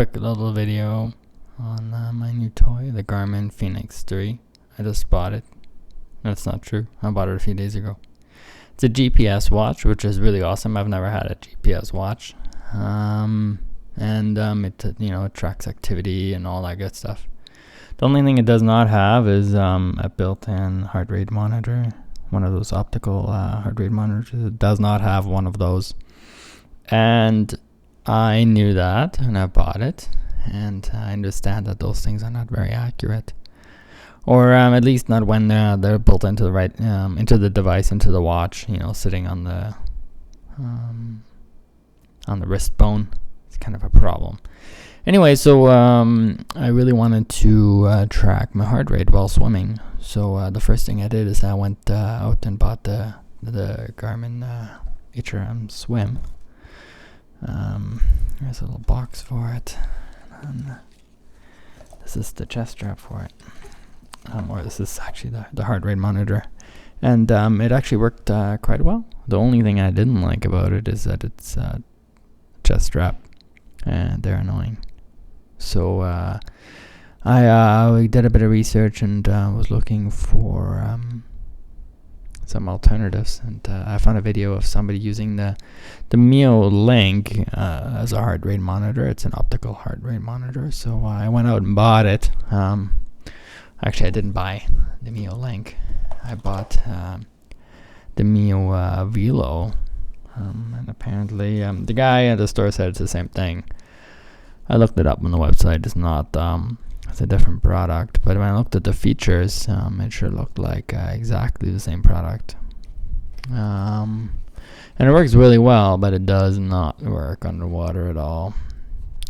quick little video on my new toy, the Garmin Fenix 3. I just bought it. That's not true. I bought it a few days ago. It's a GPS watch, which is really awesome. I've never had a GPS watch. It tracks activity and all that good stuff. The only thing it does not have is a built-in heart rate monitor. One of those optical heart rate monitors. It does not have one of those. And I knew that, and I bought it. And I understand that those things are not very accurate, or at least not when they're built into the right into the device, into the watch. Sitting on the wrist bone. It's kind of a problem. Anyway, so I really wanted to track my heart rate while swimming. So the first thing I did is I went out and bought the Garmin HRM-Swim. There's a little box for it. And this is the chest strap for it. Or this is actually the heart rate monitor. And it actually worked quite well. The only thing I didn't like about it is that it's chest strap. And they're annoying. So I did a bit of research and was looking for some alternatives, and I found a video of somebody using the Mio Link as a heart rate monitor. It's an optical heart rate monitor, so I went out and bought it. Actually, I didn't buy the Mio Link. I bought the Mio Velo, and apparently the guy at the store said it's the same thing. I looked it up on the website. It's not. It's a different product, but when I looked at the features, it sure looked like exactly the same product. And it works really well, but it does not work underwater at all.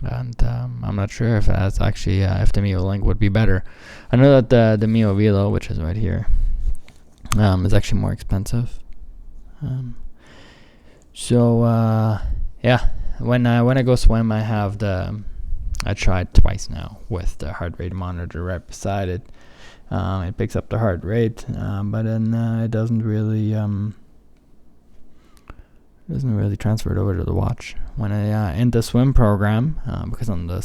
And I'm not sure if that's actually if the Mio Link would be better. I know that the Mio Velo, which is right here, is actually more expensive. When I go swim, I tried twice now with the heart rate monitor right beside it. It picks up the heart rate, but then it doesn't really transfer it over to the watch. When I in the swim program, because on the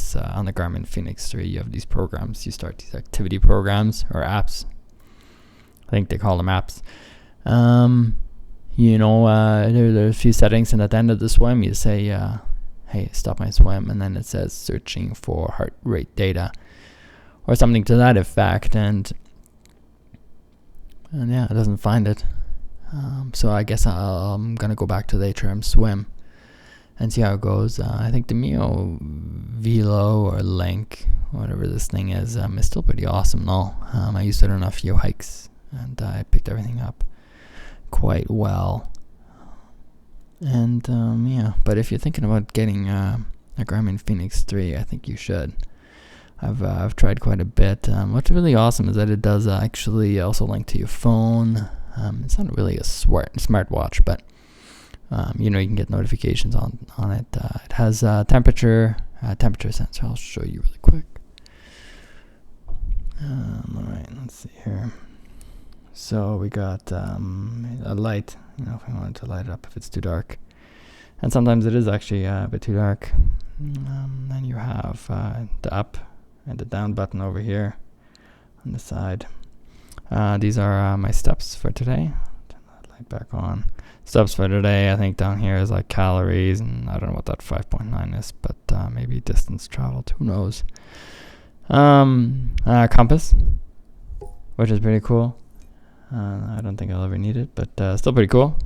Garmin Fenix 3 you have these programs. You start these activity programs or apps. I think they call them apps. There's a few settings, and at the end of the swim you say, hey, stop my swim, and then it says searching for heart rate data or something to that effect, and it doesn't find it. So I guess I'm gonna go back to the HRM-Swim and see how it goes. I think the Mio Velo or Link, whatever this thing is still pretty awesome though. I used it on a few hikes, and I picked everything up quite well. And but if you're thinking about getting a Garmin Fenix 3, I think you should. I've tried quite a bit. What's really awesome is that it does actually also link to your phone. It's not really a smartwatch, but you can get notifications on it. It has temperature sensor. I'll show you really quick. All right, let's see here. So we got a light, if I wanted to light it up if it's too dark. And sometimes it is actually a bit too dark. Then you have the up and the down button over here on the side. These are my steps for today. Turn that light back on. Steps for today, I think down here is like calories, and I don't know what that 5.9 is, but maybe distance traveled, who knows. Compass, which is pretty cool. I don't think I'll ever need it, but still pretty cool.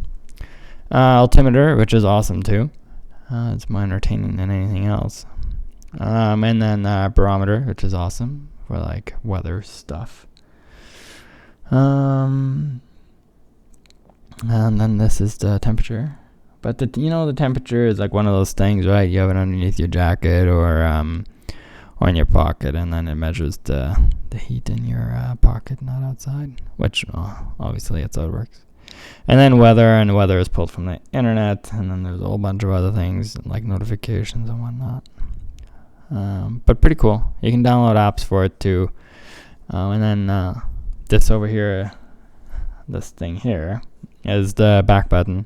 Altimeter, which is awesome too. It's more entertaining than anything else. And then barometer, which is awesome for like weather stuff. And then this is the temperature. But the temperature is like one of those things, right? You have it underneath your jacket or in your pocket, and then it measures the heat in your pocket, not outside, which obviously that's how it works. And then weather is pulled from the internet, and then there's a whole bunch of other things like notifications and whatnot. But pretty cool. You can download apps for it too. And then this over here, this thing here, is the back button.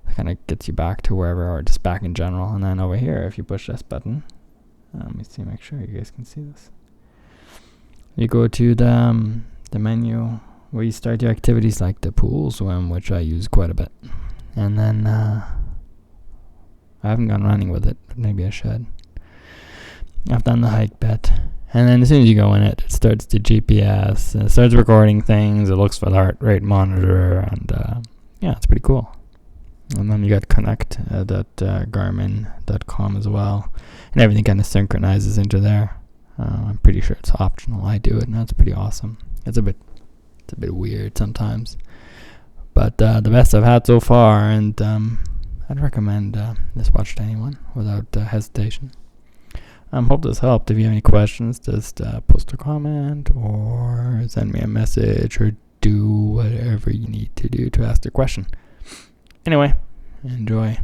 It kind of gets you back to wherever, or just back in general. And then over here, if you push this button, Let me see, make sure you guys can see this. You go to the menu where you start your activities, like the pool swim, which I use quite a bit. And then I haven't gone running with it, but maybe I should. I've done the hike bit. And then as soon as you go in it, it starts the GPS, and it starts recording things. It looks for the heart rate monitor, and yeah, it's pretty cool. And then you got connect.garmin.com as well, and everything kind of synchronizes into there. I'm pretty sure it's optional. I do it, and that's pretty awesome. It's a bit weird sometimes, but the best I've had so far, and I'd recommend this watch to anyone without hesitation. Hope this helped. If you have any questions, just post a comment or send me a message or do whatever you need to do to ask the question. Anyway, enjoy.